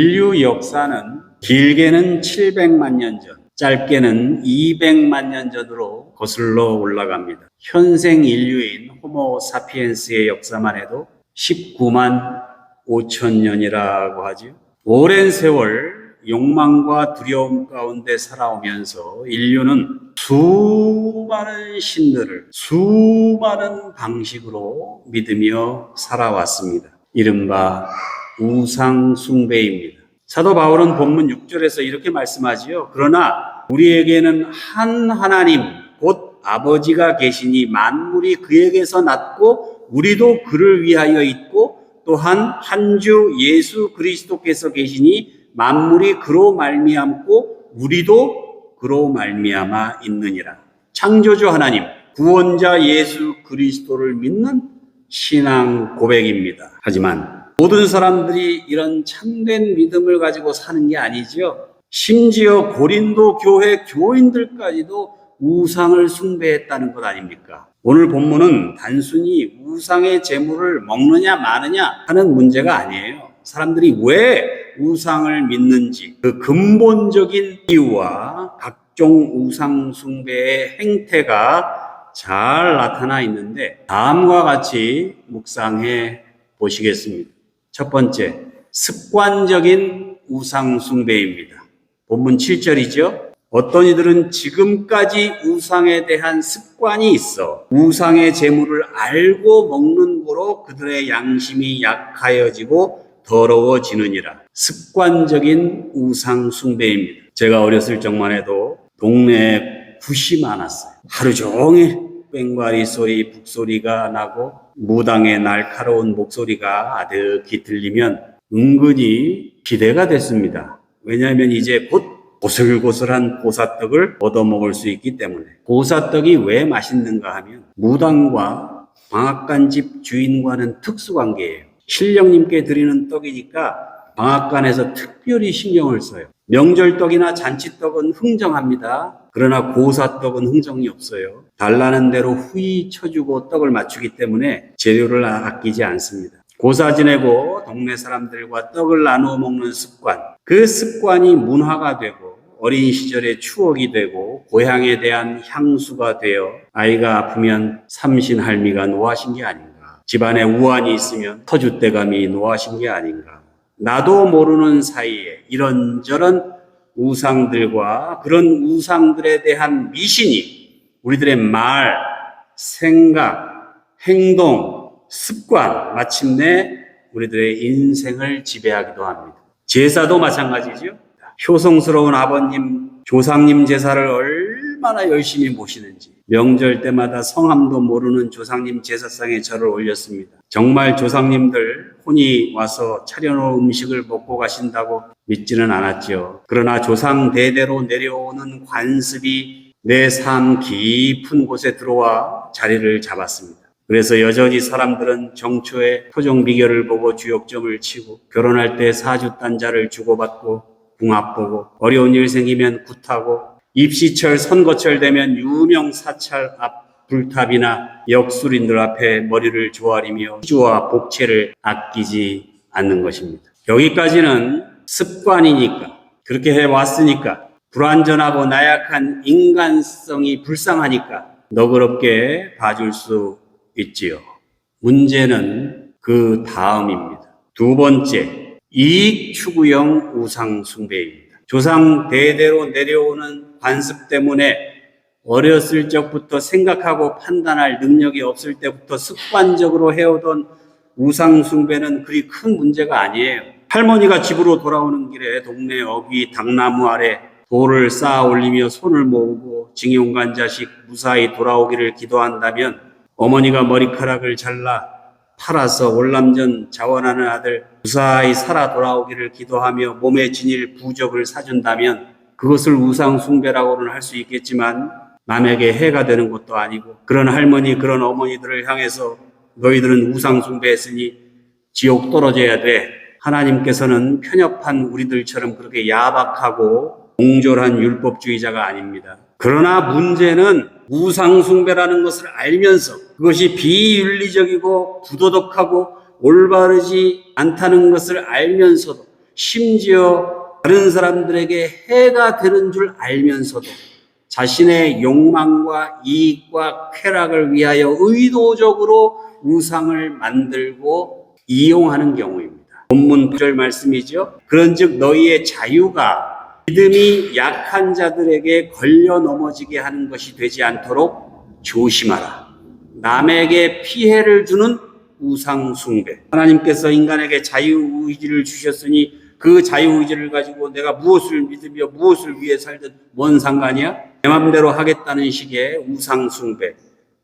인류 역사는 길게는 700만 년 전, 짧게는 200만 년 전으로 거슬러 올라갑니다. 현생 인류인 호모 사피엔스의 역사만 해도 19만 5천 년이라고 하죠. 오랜 세월 욕망과 두려움 가운데 살아오면서 인류는 수많은 신들을 수많은 방식으로 믿으며 살아왔습니다. 이른바 우상 숭배입니다. 사도 바울은 본문 6절에서 이렇게 말씀하지요. 그러나 우리에게는 한 하나님 곧 아버지가 계시니 만물이 그에게서 났고 우리도 그를 위하여 있고 또한 한 주 예수 그리스도께서 계시니 만물이 그로 말미암고 우리도 그로 말미암아 있느니라. 창조주 하나님, 구원자 예수 그리스도를 믿는 신앙 고백입니다. 하지만 모든 사람들이 이런 참된 믿음을 가지고 사는 게 아니죠. 심지어 고린도 교회 교인들까지도 우상을 숭배했다는 것 아닙니까? 오늘 본문은 단순히 우상의 제물을 먹느냐 마느냐 하는 문제가 아니에요. 사람들이 왜 우상을 믿는지 그 근본적인 이유와 각종 우상 숭배의 행태가 잘 나타나 있는데 다음과 같이 묵상해 보시겠습니다. 첫 번째, 습관적인 우상 숭배입니다. 본문 7절이죠. 어떤 이들은 지금까지 우상에 대한 습관이 있어 우상의 제물을 알고 먹는 거로 그들의 양심이 약하여지고 더러워지느니라. 습관적인 우상 숭배입니다. 제가 어렸을 적만 해도 동네에 굿이 많았어요. 하루 종일 뺑바리 소리, 북소리가 나고 무당의 날카로운 목소리가 아득히 들리면 은근히 기대가 됐습니다. 왜냐하면 이제 곧 고슬고슬한 고사떡을 얻어먹을 수 있기 때문에. 고사떡이 왜 맛있는가 하면 무당과 방앗간집 주인과는 특수관계예요. 신령님께 드리는 떡이니까 방앗간에서 특별히 신경을 써요. 명절떡이나 잔치떡은 흥정합니다. 그러나 고사떡은 흥정이 없어요. 달라는 대로 후이 쳐주고 떡을 맞추기 때문에 재료를 아끼지 않습니다. 고사 지내고 동네 사람들과 떡을 나누어 먹는 습관, 그 습관이 문화가 되고 어린 시절의 추억이 되고 고향에 대한 향수가 되어 아이가 아프면 삼신할미가 노하신 게 아닌가, 집안에 우환이 있으면 터줏대감이 노하신 게 아닌가, 나도 모르는 사이에 이런저런 우상들과 그런 우상들에 대한 미신이 우리들의 말, 생각, 행동, 습관, 마침내 우리들의 인생을 지배하기도 합니다. 제사도 마찬가지죠. 효성스러운 아버님, 조상님 제사를 얼마나 열심히 모시는지 명절 때마다 성함도 모르는 조상님 제사상에 절을 올렸습니다. 정말 조상님들 혼이 와서 차려놓은 음식을 먹고 가신다고 믿지는 않았죠. 그러나 조상 대대로 내려오는 관습이 내 삶 깊은 곳에 들어와 자리를 잡았습니다. 그래서 여전히 사람들은 정초에 토종 비결을 보고 주역점을 치고 결혼할 때 사주단자를 주고받고 궁합 보고 어려운 일 생기면 굿하고 입시철 선거철 되면 유명 사찰 앞 불탑이나 역술인들 앞에 머리를 조아리며 시주와 복채를 아끼지 않는 것입니다. 여기까지는 습관이니까 그렇게 해왔으니까 불완전하고 나약한 인간성이 불쌍하니까 너그럽게 봐줄 수 있지요. 문제는 그 다음입니다. 두 번째, 이익 추구형 우상 숭배입니다. 조상 대대로 내려오는 관습 때문에 어렸을 적부터 생각하고 판단할 능력이 없을 때부터 습관적으로 해오던 우상 숭배는 그리 큰 문제가 아니에요. 할머니가 집으로 돌아오는 길에 동네 어귀 당나무 아래 돌을 쌓아 올리며 손을 모으고 징용간 자식 무사히 돌아오기를 기도한다면 어머니가 머리카락을 잘라 팔아서 월남전 자원하는 아들 무사히 살아 돌아오기를 기도하며 몸에 지닐 부적을 사준다면 그것을 우상 숭배라고는 할 수 있겠지만 남에게 해가 되는 것도 아니고 그런 할머니 그런 어머니들을 향해서 너희들은 우상 숭배했으니 지옥 떨어져야 돼. 하나님께서는 편협한 우리들처럼 그렇게 야박하고 옹졸한 율법주의자가 아닙니다. 그러나 문제는 우상 숭배라는 것을 알면서 그것이 비윤리적이고 부도덕하고 올바르지 않다는 것을 알면서도 심지어 다른 사람들에게 해가 되는 줄 알면서도 자신의 욕망과 이익과 쾌락을 위하여 의도적으로 우상을 만들고 이용하는 경우입니다. 본문 8절 말씀이죠. 그런즉 너희의 자유가 믿음이 약한 자들에게 걸려 넘어지게 하는 것이 되지 않도록 조심하라. 남에게 피해를 주는 우상 숭배. 하나님께서 인간에게 자유의지를 주셨으니 그 자유의지를 가지고 내가 무엇을 믿으며 무엇을 위해 살든 뭔 상관이야? 내 맘대로 하겠다는 식의 우상 숭배.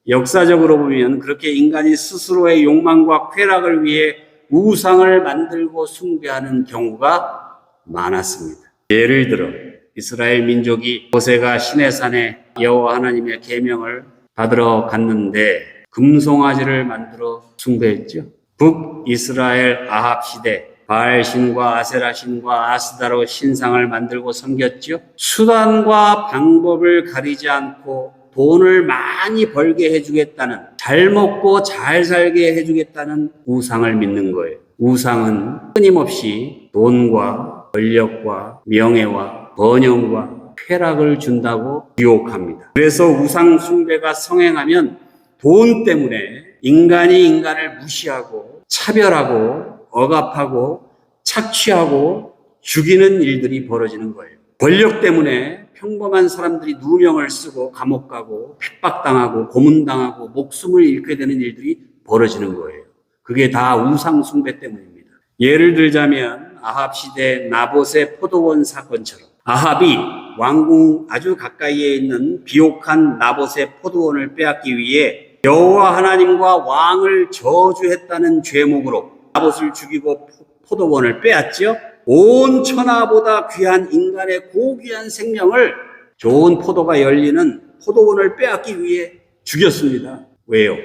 역사적으로 보면 그렇게 인간이 스스로의 욕망과 쾌락을 위해 우상을 만들고 숭배하는 경우가 많았습니다. 예를 들어 이스라엘 민족이 모세가 시내산에 여호와 하나님의 계명을 받으러 갔는데 금송아지를 만들어 숭배했죠. 북이스라엘 아합 시대 바알 신과 아세라 신과 아스다로 신상을 만들고 섬겼죠. 수단과 방법을 가리지 않고 돈을 많이 벌게 해주겠다는, 잘 먹고 잘 살게 해주겠다는 우상을 믿는 거예요. 우상은 끊임없이 돈과 권력과 명예와 번영과 쾌락을 준다고 유혹합니다. 그래서 우상 숭배가 성행하면 돈 때문에 인간이 인간을 무시하고 차별하고 억압하고 착취하고 죽이는 일들이 벌어지는 거예요. 권력 때문에 평범한 사람들이 누명을 쓰고 감옥 가고 핍박당하고 고문당하고 목숨을 잃게 되는 일들이 벌어지는 거예요. 그게 다 우상 숭배 때문입니다. 예를 들자면 아합 시대 나봇의 포도원 사건처럼 아합이 왕궁 아주 가까이에 있는 비옥한 나봇의 포도원을 빼앗기 위해 여호와 하나님과 왕을 저주했다는 죄목으로 나봇을 죽이고 포도원을 빼앗죠. 온 천하보다 귀한 인간의 고귀한 생명을 좋은 포도가 열리는 포도원을 빼앗기 위해 죽였습니다. 왜요?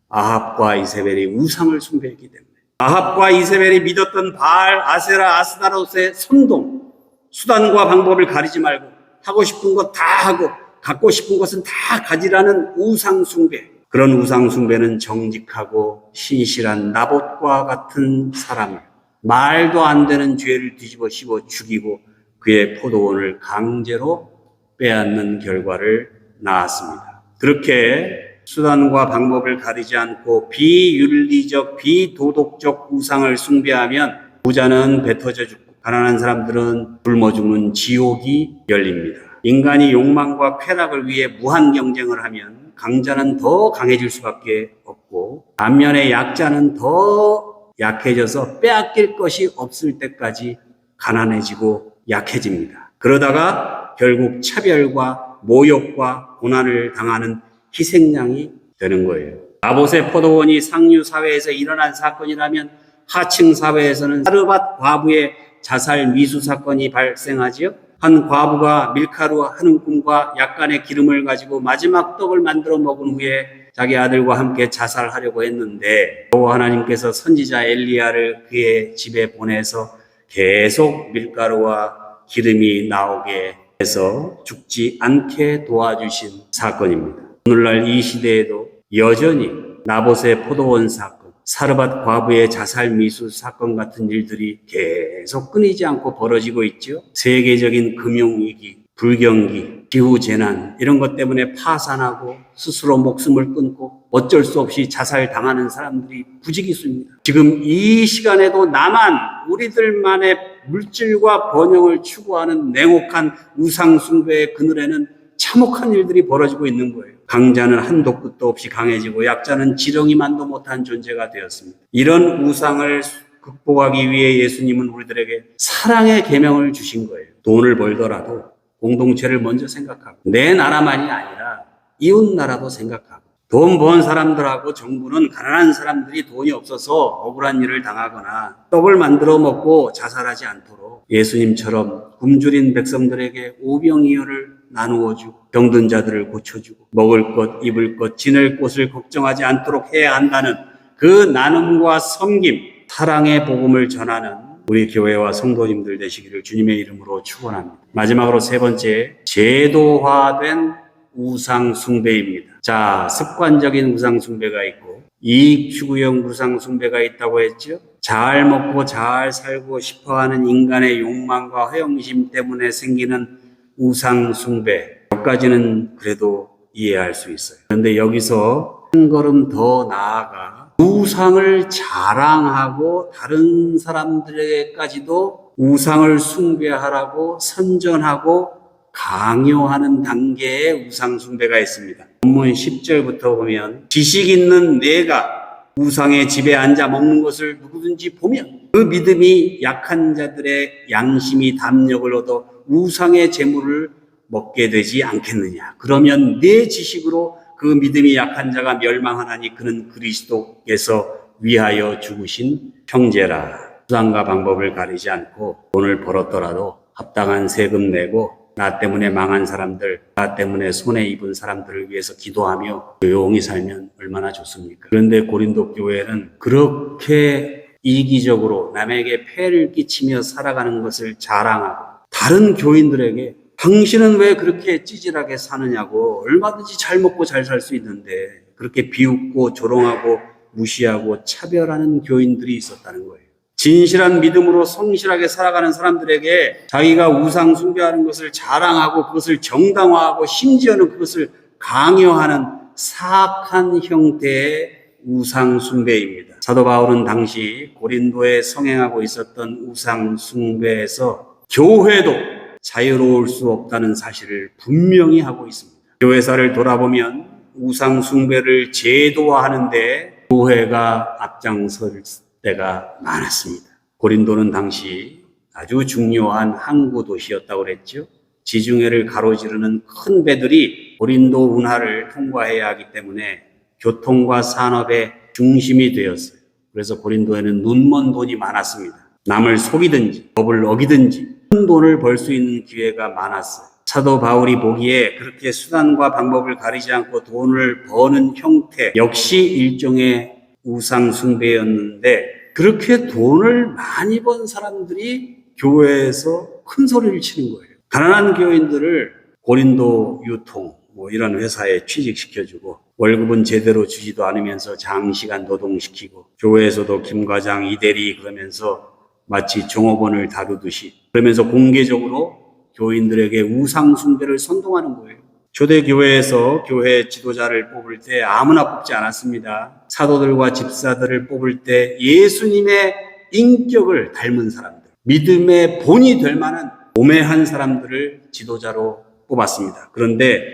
아합과 이세벨이 우상을 숭배했기 때문에. 아합과 이세벨이 믿었던 바알, 아세라, 아스다롯의 선동, 수단과 방법을 가리지 말고 하고 싶은 것 다 하고 갖고 싶은 것은 다 가지라는 우상 숭배. 그런 우상 숭배는 정직하고 신실한 나봇과 같은 사람을 말도 안 되는 죄를 뒤집어 씌워 죽이고 그의 포도원을 강제로 빼앗는 결과를 낳았습니다. 그렇게 수단과 방법을 가리지 않고 비윤리적, 비도덕적 우상을 숭배하면 부자는 배 터져 죽고 가난한 사람들은 굶어 죽는 지옥이 열립니다. 인간이 욕망과 쾌락을 위해 무한 경쟁을 하면 강자는 더 강해질 수밖에 없고 반면에 약자는 더 약해져서 빼앗길 것이 없을 때까지 가난해지고 약해집니다. 그러다가 결국 차별과 모욕과 고난을 당하는 희생양이 되는 거예요. 나봇의 포도원이 상류 사회에서 일어난 사건이라면 하층 사회에서는 사르밧 과부의 자살 미수 사건이 발생하지요. 한 과부가 밀가루 한 움큼과 약간의 기름을 가지고 마지막 떡을 만들어 먹은 후에 자기 아들과 함께 자살하려고 했는데 여호와 하나님께서 선지자 엘리야를 그의 집에 보내서 계속 밀가루와 기름이 나오게 해서 죽지 않게 도와주신 사건입니다. 오늘날 이 시대에도 여전히 나봇의 포도원 사건, 사르밧 과부의 자살 미수 사건 같은 일들이 계속 끊이지 않고 벌어지고 있죠. 세계적인 금융위기, 불경기, 기후재난 이런 것 때문에 파산하고 스스로 목숨을 끊고 어쩔 수 없이 자살당하는 사람들이 부지기수입니다. 지금 이 시간에도 나만 우리들만의 물질과 번영을 추구하는 냉혹한 우상숭배의 그늘에는 참혹한 일들이 벌어지고 있는 거예요. 강자는 한도 끝도 없이 강해지고 약자는 지렁이만도 못한 존재가 되었습니다. 이런 우상을 극복하기 위해 예수님은 우리들에게 사랑의 계명을 주신 거예요. 돈을 벌더라도 공동체를 먼저 생각하고 내 나라만이 아니라 이웃 나라도 생각하고 돈 번 사람들하고 정부는 가난한 사람들이 돈이 없어서 억울한 일을 당하거나 떡을 만들어 먹고 자살하지 않도록 예수님처럼 굶주린 백성들에게 오병이어를 나누어주고 병든 자들을 고쳐주고 먹을 것, 입을 것, 지낼 곳을 걱정하지 않도록 해야 한다는 그 나눔과 섬김, 사랑의 복음을 전하는 우리 교회와 성도님들 되시기를 주님의 이름으로 축원합니다. 마지막으로 세 번째, 제도화된 우상 숭배입니다. 자, 습관적인 우상 숭배가 있고 이익 추구형 우상 숭배가 있다고 했죠. 잘 먹고 잘 살고 싶어하는 인간의 욕망과 허영심 때문에 생기는 우상 숭배, 몇 가지는 그래도 이해할 수 있어요. 그런데 여기서 한 걸음 더 나아가 우상을 자랑하고 다른 사람들에게까지도 우상을 숭배하라고 선전하고 강요하는 단계의 우상 숭배가 있습니다. 본문 10절부터 보면 지식 있는 내가 우상의 집에 앉아 먹는 것을 누구든지 보면 그 믿음이 약한 자들의 양심이 담력을 얻어 우상의 재물을 먹게 되지 않겠느냐. 그러면 내 지식으로 그 믿음이 약한 자가 멸망하나니 그는 그리스도께서 위하여 죽으신 형제라. 수단과 방법을 가리지 않고 돈을 벌었더라도 합당한 세금 내고 나 때문에 망한 사람들, 나 때문에 손해 입은 사람들을 위해서 기도하며 조용히 살면 얼마나 좋습니까? 그런데 고린도 교회는 그렇게 이기적으로 남에게 폐를 끼치며 살아가는 것을 자랑하고 다른 교인들에게 당신은 왜 그렇게 찌질하게 사느냐고, 얼마든지 잘 먹고 잘 살 수 있는데 그렇게 비웃고 조롱하고 무시하고 차별하는 교인들이 있었다는 거예요. 진실한 믿음으로 성실하게 살아가는 사람들에게 자기가 우상 숭배하는 것을 자랑하고 그것을 정당화하고 심지어는 그것을 강요하는 사악한 형태의 우상 숭배입니다. 사도 바울은 당시 고린도에 성행하고 있었던 우상 숭배에서 교회도 자유로울 수 없다는 사실을 분명히 하고 있습니다. 교회사를 돌아보면 우상 숭배를 제도화하는데 교회가 앞장설 때가 많았습니다. 고린도는 당시 아주 중요한 항구 도시였다고 그랬죠. 지중해를 가로지르는 큰 배들이 고린도 운하를 통과해야 하기 때문에 교통과 산업의 중심이 되었어요. 그래서 고린도에는 눈먼 돈이 많았습니다. 남을 속이든지 법을 어기든지 큰 돈을 벌 수 있는 기회가 많았어요. 사도 바울이 보기에 그렇게 수단과 방법을 가리지 않고 돈을 버는 형태 역시 일종의 우상 숭배였는데, 그렇게 돈을 많이 번 사람들이 교회에서 큰 소리를 치는 거예요. 가난한 교인들을 고린도 유통 이런 회사에 취직시켜주고 월급은 제대로 주지도 않으면서 장시간 노동시키고 교회에서도 김과장 이대리 그러면서 마치 종업원을 다루듯이 그러면서 공개적으로 교인들에게 우상 숭배를 선동하는 거예요. 초대교회에서 교회 지도자를 뽑을 때 아무나 뽑지 않았습니다. 사도들과 집사들을 뽑을 때 예수님의 인격을 닮은 사람들, 믿음의 본이 될 만한 오매한 사람들을 지도자로 뽑았습니다. 그런데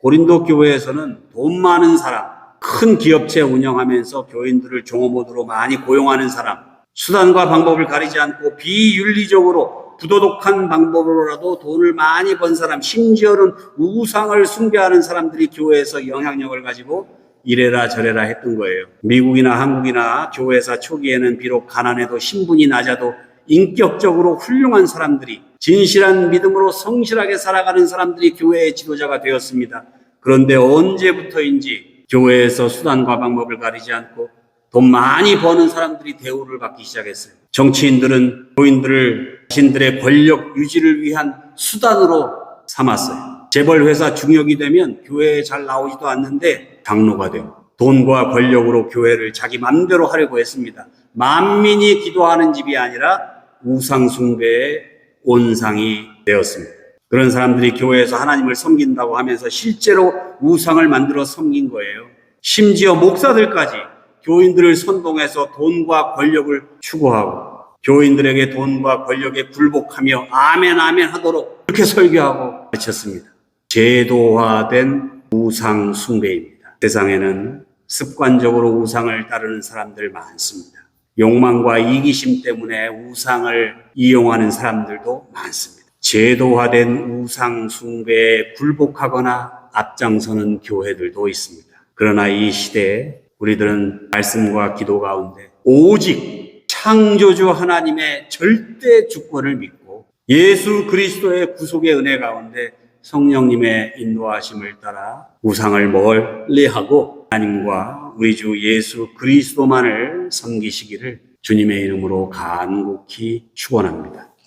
고린도 교회에서는 돈 많은 사람, 큰 기업체 운영하면서 교인들을 종업원으로 많이 고용하는 사람, 수단과 방법을 가리지 않고 비윤리적으로 부도덕한 방법으로라도 돈을 많이 번 사람, 심지어는 우상을 숭배하는 사람들이 교회에서 영향력을 가지고 이래라 저래라 했던 거예요. 미국이나 한국이나 교회사 초기에는 비록 가난해도 신분이 낮아도 인격적으로 훌륭한 사람들이, 진실한 믿음으로 성실하게 살아가는 사람들이 교회의 지도자가 되었습니다. 그런데 언제부터인지 교회에서 수단과 방법을 가리지 않고 돈 많이 버는 사람들이 대우를 받기 시작했어요. 정치인들은 교인들을 자신들의 권력 유지를 위한 수단으로 삼았어요. 재벌 회사 중역이 되면 교회에 잘 나오지도 않는데 장로가 되고 돈과 권력으로 교회를 자기 맘대로 하려고 했습니다. 만민이 기도하는 집이 아니라 우상 숭배의 온상이 되었습니다. 그런 사람들이 교회에서 하나님을 섬긴다고 하면서 실제로 우상을 만들어 섬긴 거예요. 심지어 목사들까지 교인들을 선동해서 돈과 권력을 추구하고 교인들에게 돈과 권력에 굴복하며 아멘 아멘 하도록 그렇게 설교하고 가르쳤습니다. 제도화된 우상 숭배입니다. 세상에는 습관적으로 우상을 따르는 사람들 많습니다. 욕망과 이기심 때문에 우상을 이용하는 사람들도 많습니다. 제도화된 우상 숭배에 굴복하거나 앞장서는 교회들도 있습니다. 그러나 이 시대에 우리들은 말씀과 기도 가운데 오직 창조주 하나님의 절대 주권을 믿고 예수 그리스도의 구속의 은혜 가운데 성령님의 인도하심을 따라 우상을 멀리하고 하나님과 우리 주 예수 그리스도만을 섬기시기를 주님의 이름으로 간곡히 축원합니다.